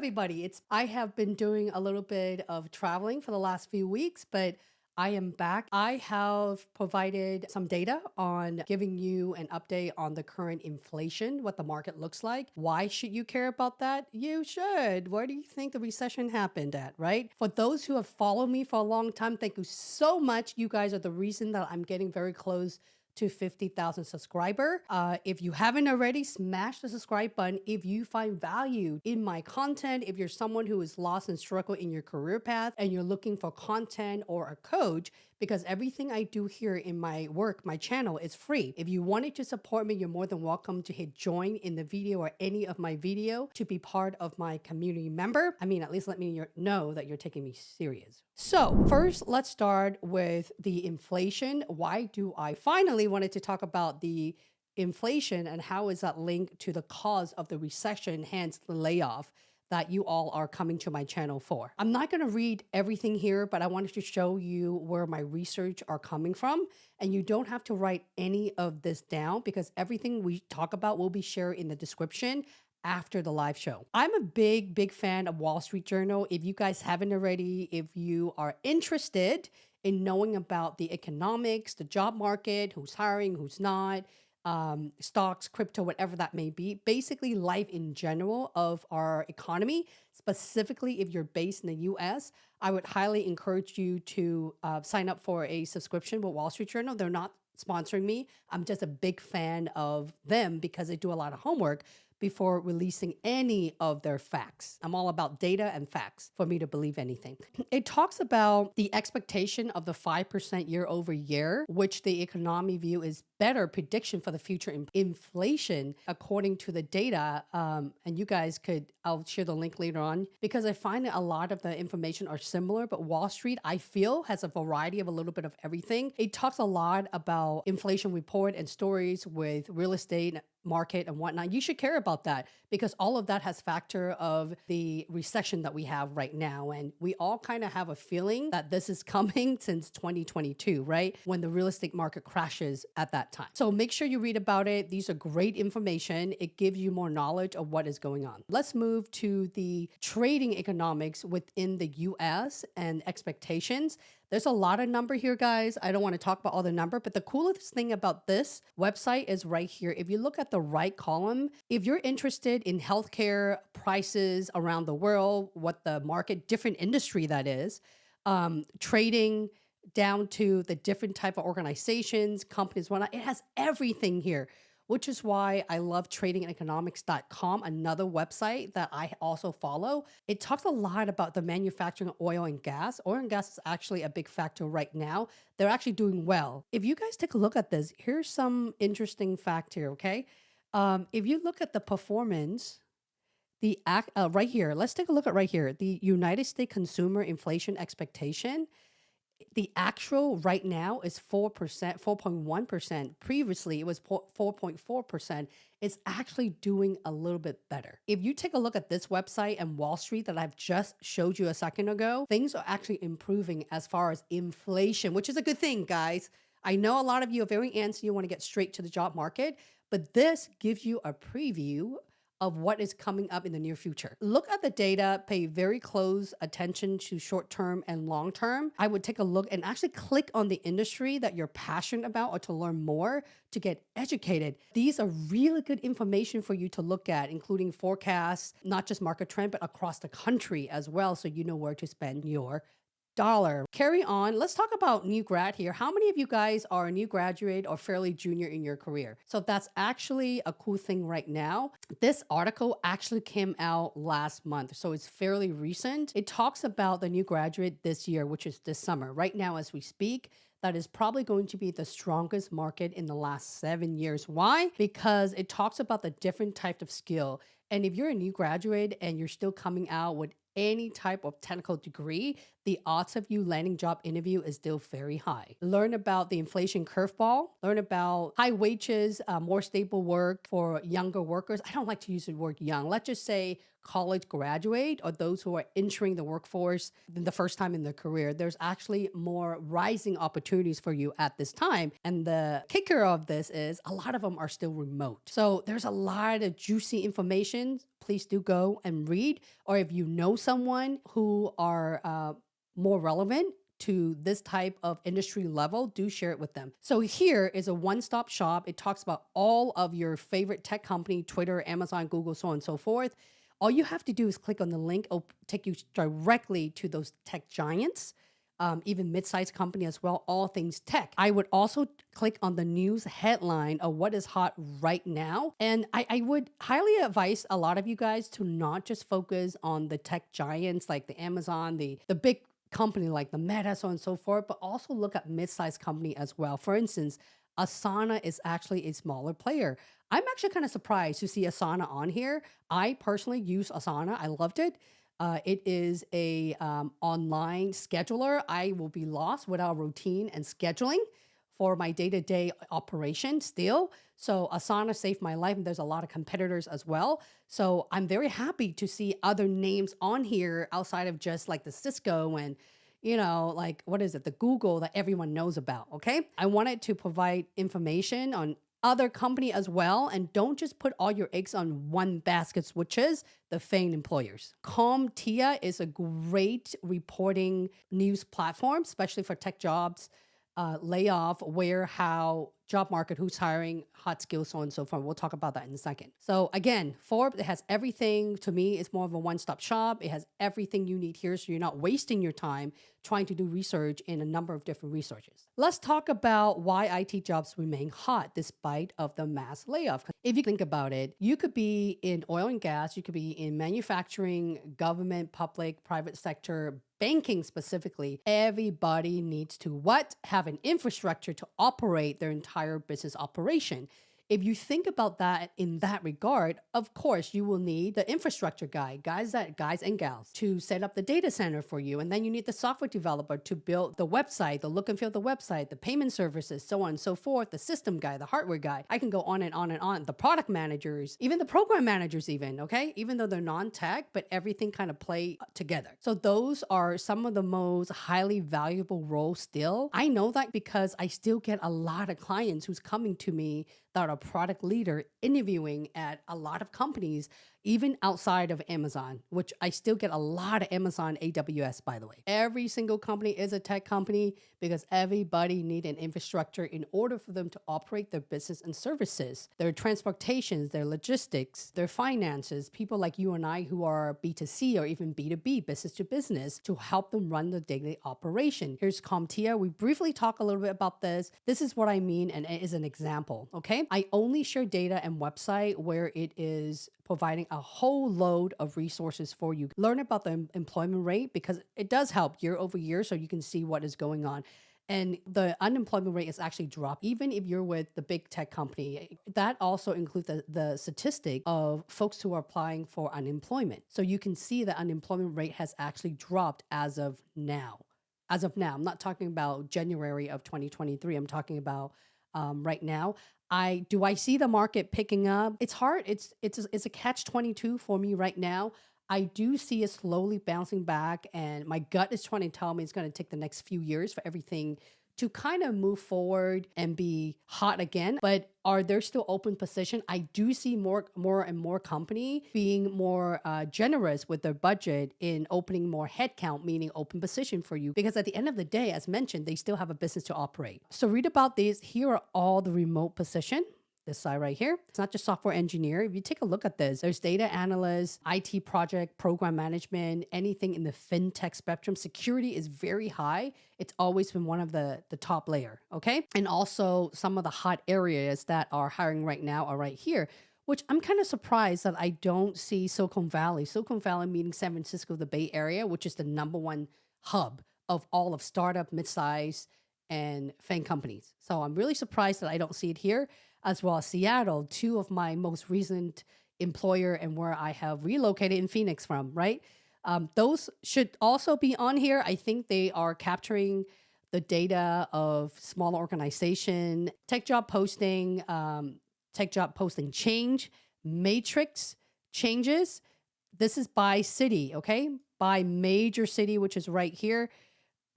everybody. I have been doing a little bit of traveling for the last few weeks, but I am back. I have provided some data on giving you an update on the current inflation, what the market looks like. Why should you care about that? You should. Where do you think the recession happened at, right? For those who have followed me for a long time, thank you so much. You guys are the reason that I'm getting very close to 50,000 subscriber. If you haven't already, smash the subscribe button. If you find value in my content, if you're someone who is lost and struggle in your career path and you're looking for content or a coach, because everything I do here in my work, my channel is free. If you wanted to support me, you're more than welcome to hit join in the video or any of my video to be part of my community member. I mean, at least let me know that you're taking me serious. So first, let's start with the inflation. Why do I finally wanted to talk about the inflation and how is that linked to the cause of the recession, hence the layoff that you all are coming to my channel for. I'm not going to read everything here, but I wanted to show you where my research are coming from. And you don't have to write any of this down because everything we talk about will be shared in the description after the live show. I'm a big fan of Wallstreet Journal. If you guys haven't already, if you are interested in knowing about the economics, the job market, who's hiring, who's not, stocks, crypto, whatever that may be, basically life in general of our economy, specifically if you're based in the US, I would highly encourage you to sign up for a subscription with Wallstreet Journal. They're not sponsoring me. I'm just a big fan of them because they do a lot of homework before releasing any of their facts. I'm all about data and facts for me to believe anything. It talks about the expectation of the 5% year over year, which the economy view is better prediction for the future inflation according to the data. And you guys could, I'll share the link later on because I find that a lot of the information are similar, but Wall Street, I feel, has a variety of a little bit of everything. It talks a lot about inflation report and stories with real estate market and whatnot. You should care about that because all of that has factor of the recession that we have right now. And we all kind of have a feeling that this is coming since 2022, right? When the real estate market crashes at that time. So make sure you read about it. These are great information. It gives you more knowledge of what is going on. Let's move to the trading economics within the US and expectations. There's a lot of number here, guys. I don't want to talk about all the number, but the coolest thing about this website is right here. If you look at the right column, if you're interested in healthcare prices around the world, what the market, different industry that is, trading down to the different type of organizations, companies, whatnot, it has everything here, which is why I love tradingeconomics.com, another website that I also follow. It talks a lot about the manufacturing of oil and gas. Oil and gas is actually a big factor right now. They're actually doing well. If you guys take a look at this, here's some interesting fact here, okay? If you look at the performance, right here, let's take a look at right here, the United States consumer inflation expectation. The actual right now is 4%, 4.1%. Previously, it was 4.4%. It's actually doing a little bit better. If you take a look at this website and Wall Street that I've just showed you a second ago, things are actually improving as far as inflation, which is a good thing, guys. I know a lot of you are very antsy. You want to get straight to the job market, but this gives you a preview of what is coming up in the near future. Look at the data, pay very close attention to short-term and long-term. I would take a look and actually click on the industry that you're passionate about or to learn more to get educated. These are really good information for you to look at, including forecasts, not just market trend, but across the country as well, so you know where to spend your dollar. Carry on. Let's talk about new grad here. How many of you guys are a new graduate or fairly junior in your career? So that's actually a cool thing right now. This article actually came out last month, so it's fairly recent. It talks about the new graduate this year, which is this summer. Right now, as we speak, that is probably going to be the strongest market in the last 7 years. Why? Because it talks about the different types of skill. And if you're a new graduate and you're still coming out with any type of technical degree, the odds of you landing job interview is still very high. Learn about the inflation curveball, learn about high wages, more stable work for younger workers. I don't like to use the word young. Let's just say college graduate or those who are entering the workforce than the first time in their career. There's actually more rising opportunities for you at this time. And the kicker of this is a lot of them are still remote. So there's a lot of juicy information. Please do go and read. Or if you know someone who are more relevant to this type of industry level, do share it with them. So here is a one-stop shop. It talks about all of your favorite tech company, Twitter, Amazon, Google, so on and so forth. All you have to do is click on the link. It'll take you directly to those tech giants, even mid-sized company as well, all things tech. I would also click on the news headline of what is hot right now. And I would highly advise a lot of you guys to not just focus on the tech giants like the Amazon, the big company like the Meta, so on and so forth, but also look at mid-sized company as well. For instance, Asana is actually a smaller player. I'm actually kind of surprised to see Asana on here. I personally use Asana. I loved it. It is a online scheduler. I will be lost without routine and scheduling for my day-to-day operation still. So Asana saved my life, and there's a lot of competitors as well. So I'm very happy to see other names on here outside of just like the Cisco and like, what is it? The Google that everyone knows about, okay? I wanted to provide information on other company as well, and don't just put all your eggs on one basket, which is the FANG employers. CompTIA is a great reporting news platform, especially for tech jobs, layoff, where, how, job market, who's hiring, hot skills, so on and so forth. We'll talk about that in a second. So again, Forbes, it has everything. To me, it's more of a one-stop shop. It has everything you need here, so you're not wasting your time trying to do research in a number of different resources. Let's talk about why IT jobs remain hot despite of the mass layoff. If you think about it, you could be in oil and gas, you could be in manufacturing, government, public, private sector, banking specifically. Everybody needs to what? Have an infrastructure to operate their entire business operation. If you think about that in that regard, of course, you will need the infrastructure guys and gals to set up the data center for you. And then you need the software developer to build the website, the look and feel of the website, the payment services, so on and so forth, the system guy, the hardware guy. I can go on and on and on. The product managers, even the program managers even, okay? Even though they're non-tech, but everything kind of play together. So those are some of the most highly valuable roles still. I know that because I still get a lot of clients who's coming to me that are product leader interviewing at a lot of companies, even outside of Amazon, which I still get a lot of Amazon AWS, by the way. Every single company is a tech company because everybody need an infrastructure in order for them to operate their business and services, their transportations, their logistics, their finances, people like you and I who are B2C or even B2B, business to business, to help them run the daily operation. Here's CompTIA. We briefly talk a little bit about this. This is what I mean, and it is an example, okay? I only share data and website where it is providing a whole load of resources for you. Learn about the employment rate because it does help year over year so you can see what is going on. And the unemployment rate is actually dropped, even if you're with the big tech company. That also includes the statistic of folks who are applying for unemployment. So you can see the unemployment rate has actually dropped as of now. As of now, I'm not talking about January of 2023. I'm talking about right now. Do I see the market picking up? It's hard. It's a catch-22 for me right now. I do see it slowly bouncing back, and my gut is trying to tell me it's going to take the next few years for everything to kind of move forward and be hot again. But are there still open positions? I do see more and more company being more generous with their budget in opening more headcount, meaning open position for you. Because at the end of the day, as mentioned, they still have a business to operate. So read about these. Here are all the remote position. This side right here. It's not just software engineer. If you take a look at this, there's data analyst, IT project, program management, anything in the fintech spectrum. Security is very high. It's always been one of the top layer, okay? And also some of the hot areas that are hiring right now are right here, which I'm kind of surprised that I don't see Silicon Valley. Silicon Valley meaning San Francisco, the Bay Area, which is the #1 hub of all of startup, midsize, and FANG companies. So I'm really surprised that I don't see it here, as well as Seattle, two of my most recent employer and where I have relocated in Phoenix from, right? Those should also be on here. I think they are capturing the data of small organization, tech job posting change, matrix changes. This is by city, okay? By major city, which is right here.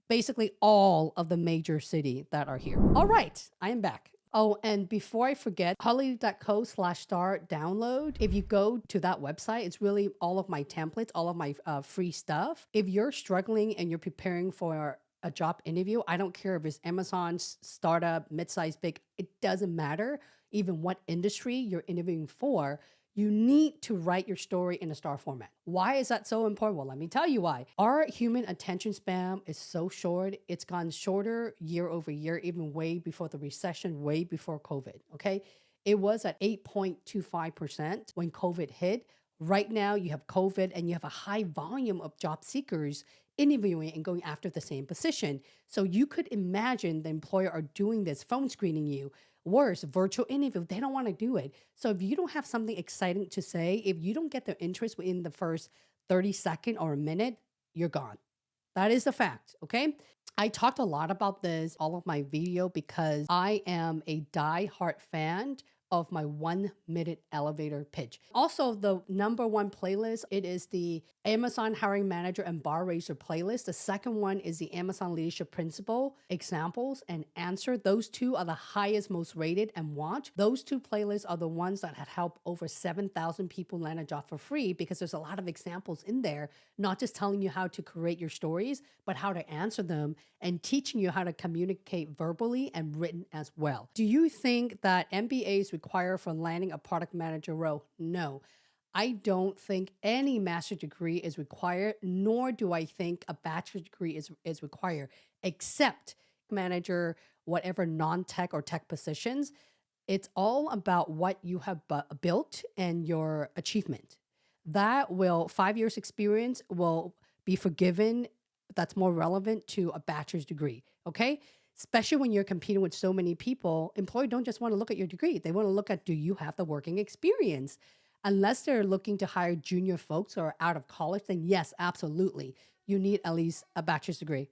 Basically all of the major city that are here. All right, I am back. Oh, and before I forget, holly.co/star download. If you go to that website, it's really all of my templates, all of my free stuff. If you're struggling and you're preparing for a job interview, I don't care if it's Amazon, startup, mid-size, big, it doesn't matter. Even what industry you're interviewing for, you need to write your story in a star format. Why is that so important? Well, let me tell you why. Our human attention span is so short. It's gone shorter year over year, even way before the recession, way before COVID, okay? It was at 8.25% when COVID hit. Right now, you have COVID and you have a high volume of job seekers interviewing and going after the same position. So you could imagine the employer are doing this, phone screening you. Worse, virtual interview, they don't want to do it. So if you don't have something exciting to say, if you don't get their interest within the first 30 seconds or a minute, you're gone. That is the fact, okay? I talked a lot about this, all of my video, because I am a die-hard fan of my 1-minute elevator pitch. Also, the #1 playlist, it is the Amazon Hiring Manager and Bar Raiser playlist. The second one is the Amazon Leadership Principle, Examples and Answer. Those two are the highest, most rated and watched. Those two playlists are the ones that had helped over 7,000 people land a job for free, because there's a lot of examples in there, not just telling you how to create your stories, but how to answer them and teaching you how to communicate verbally and written as well. Do you think that MBAs require for landing a product manager role? No. I don't think any master's degree is required, nor do I think a bachelor's degree is required, except manager, whatever non-tech or tech positions. It's all about what you have built and your achievement. That will, 5 years experience will be forgiven. That's more relevant to a bachelor's degree, okay? Especially when you're competing with so many people, employers don't just want to look at your degree. They want to look at, do you have the working experience? Unless they're looking to hire junior folks or out of college, then yes, absolutely. You need at least a bachelor's degree.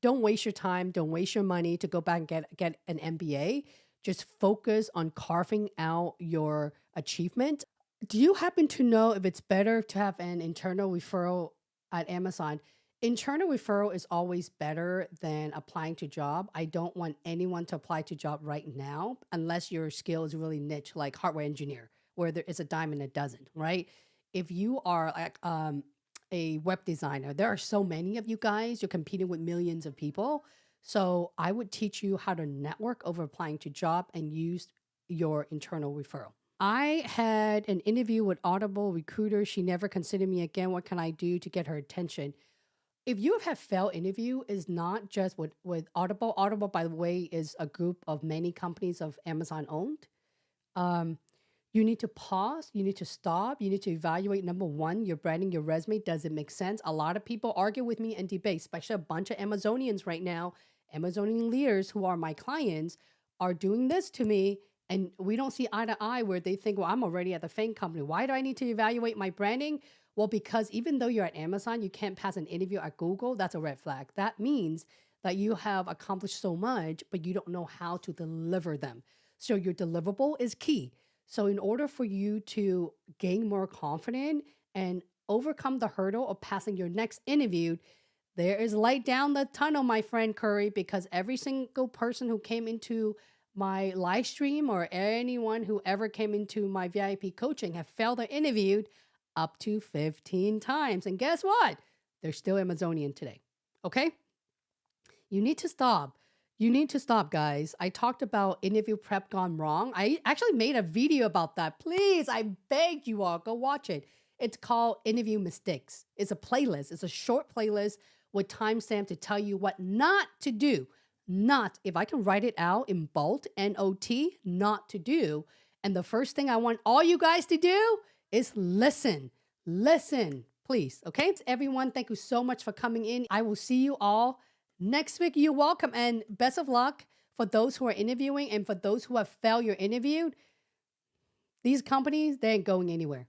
Don't waste your time. Don't waste your money to go back and get an MBA. Just focus on carving out your achievement. Do you happen to know if it's better to have an internal referral at Amazon? Internal referral is always better than applying to job. I don't want anyone to apply to job right now unless your skill is really niche, like hardware engineer, where there is a dime in a dozen, right? If you are like a web designer, there are so many of you guys, you're competing with millions of people. So I would teach you how to network over applying to job and use your internal referral. I had an interview with Audible recruiter. She never considered me again. What can I do to get her attention? If you have had failed interview, is not just with Audible. Audible, by the way, is a group of many companies of Amazon owned. Um, you need to pause. You need to stop. You need to evaluate, number one, your branding, your resume. Does it make sense? A lot of people argue with me and debate, especially a bunch of Amazonians right now, Amazonian leaders who are my clients, are doing this to me. And we don't see eye to eye, where they think, well, I'm already at the FANG company. Why do I need to evaluate my branding? Well, because even though you're at Amazon, you can't pass an interview at Google. That's a red flag. That means that you have accomplished so much, but you don't know how to deliver them. So your deliverable is key. So in order for you to gain more confidence and overcome the hurdle of passing your next interview, there is light down the tunnel, my friend Curry, because every single person who came into my live stream or anyone who ever came into my VIP coaching have failed their interview up to 15 times. And guess what? They're still Amazonian today. Okay? You need to stop. You need to stop, guys. I talked about interview prep gone wrong. I actually made a video about that. Please, I beg you all, go watch it. It's called Interview Mistakes. It's a playlist. It's a short playlist with timestamp to tell you what not to do. Not, if I can write it out in bold, N-O-T, not to do. And the first thing I want all you guys to do is listen. Listen, please. Okay, everyone, thank you so much for coming in. I will see you all next week. You're welcome, and best of luck for those who are interviewing and for those who have failed your interview. These companies, they ain't going anywhere.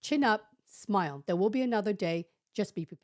Chin up, smile. There will be another day. Just be prepared.